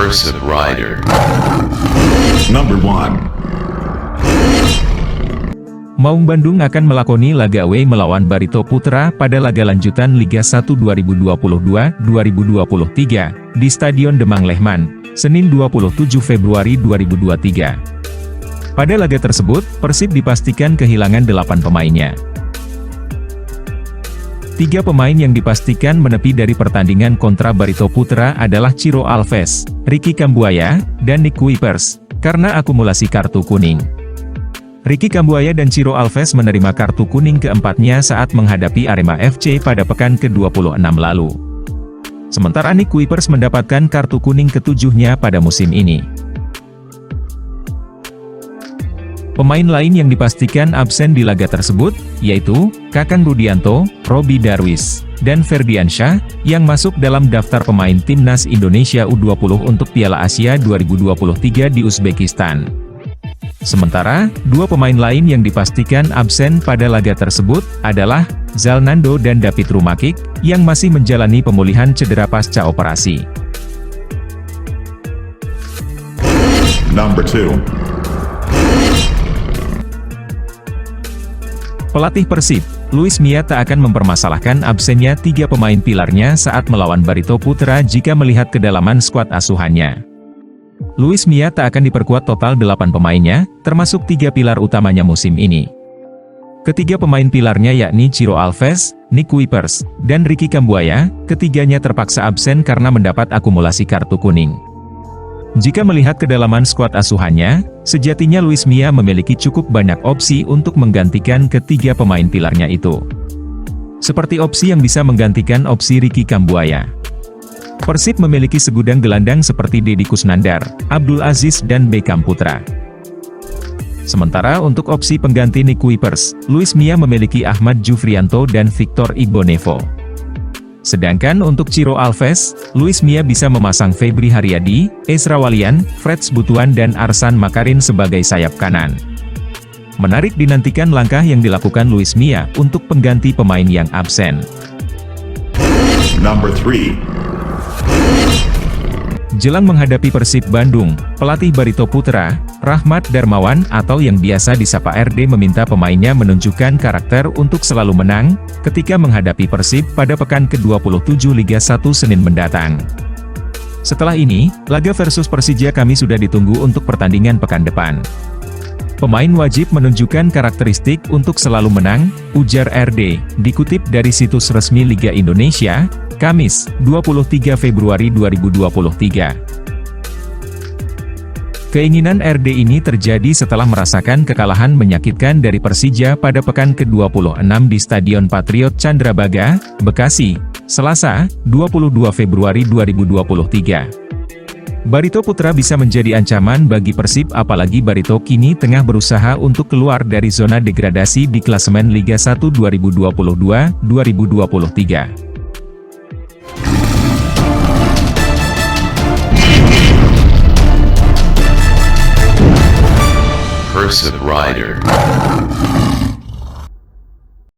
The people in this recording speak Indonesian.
Persib Rider. Number 1. Maung Bandung akan melakoni laga away melawan Barito Putra pada laga lanjutan Liga 1 2022-2023 di Stadion Demang Lehman, Senin 27 Februari 2023. Pada laga tersebut, Persib dipastikan kehilangan 8 pemainnya. 3 pemain yang dipastikan menepi dari pertandingan kontra Barito Putra adalah Ciro Alves, Ricky Kambuaya, dan Nick Kuipers, karena akumulasi kartu kuning. Ricky Kambuaya dan Ciro Alves menerima kartu kuning keempatnya saat menghadapi Arema FC pada pekan ke-26 lalu. Sementara Nick Kuipers mendapatkan kartu kuning ketujuhnya pada musim ini. Pemain lain yang dipastikan absen di laga tersebut, yaitu Kakang Rudianto, Robi Darwis, dan Ferdiansyah, yang masuk dalam daftar pemain Timnas Indonesia U20 untuk Piala Asia 2023 di Uzbekistan. Sementara, 2 pemain lain yang dipastikan absen pada laga tersebut adalah Zalnando dan David Rumakik, yang masih menjalani pemulihan cedera pasca operasi. Number 2. Pelatih Persib, Luis Mia tak akan mempermasalahkan absennya 3 pemain pilarnya saat melawan Barito Putra jika melihat kedalaman skuad asuhannya. Luis Mia tak akan diperkuat total 8 pemainnya, termasuk 3 pilar utamanya musim ini. Ketiga pemain pilarnya yakni Ciro Alves, Nick Kuipers, dan Ricky Kambuaya, ketiganya terpaksa absen karena mendapat akumulasi kartu kuning. Jika melihat kedalaman skuad asuhannya, sejatinya Luis Mia memiliki cukup banyak opsi untuk menggantikan ketiga pemain pilarnya itu. Seperti opsi yang bisa menggantikan opsi Ricky Kambuaya. Persib memiliki segudang gelandang seperti Deddy Kusnandar, Abdul Aziz dan Beckham Putra. Sementara untuk opsi pengganti Nick Kuipers, Luis Mia memiliki Ahmad Jufrianto dan Victor Igbonevo. Sedangkan untuk Ciro Alves, Luis Mia bisa memasang Febri Haryadi, Ezra Walian, Freds Butuan dan Arsan Makarin sebagai sayap kanan. Menarik dinantikan langkah yang dilakukan Luis Mia untuk pengganti pemain yang absen. Number 3. Jelang menghadapi Persib Bandung, pelatih Barito Putra, Rahmat Darmawan atau yang biasa disapa RD meminta pemainnya menunjukkan karakter untuk selalu menang, ketika menghadapi Persib pada pekan ke-27 Liga 1 Senin mendatang. Setelah ini, laga versus Persija kami sudah ditunggu untuk pertandingan pekan depan. Pemain wajib menunjukkan karakteristik untuk selalu menang, ujar RD, dikutip dari situs resmi Liga Indonesia, Kamis, 23 Februari 2023. Keinginan RD ini terjadi setelah merasakan kekalahan menyakitkan dari Persija pada pekan ke-26 di Stadion Patriot Candrabaga, Bekasi, Selasa, 22 Februari 2023. Barito Putra bisa menjadi ancaman bagi Persib apalagi Barito kini tengah berusaha untuk keluar dari zona degradasi di klasemen Liga 1 2022-2023. Persib Rider.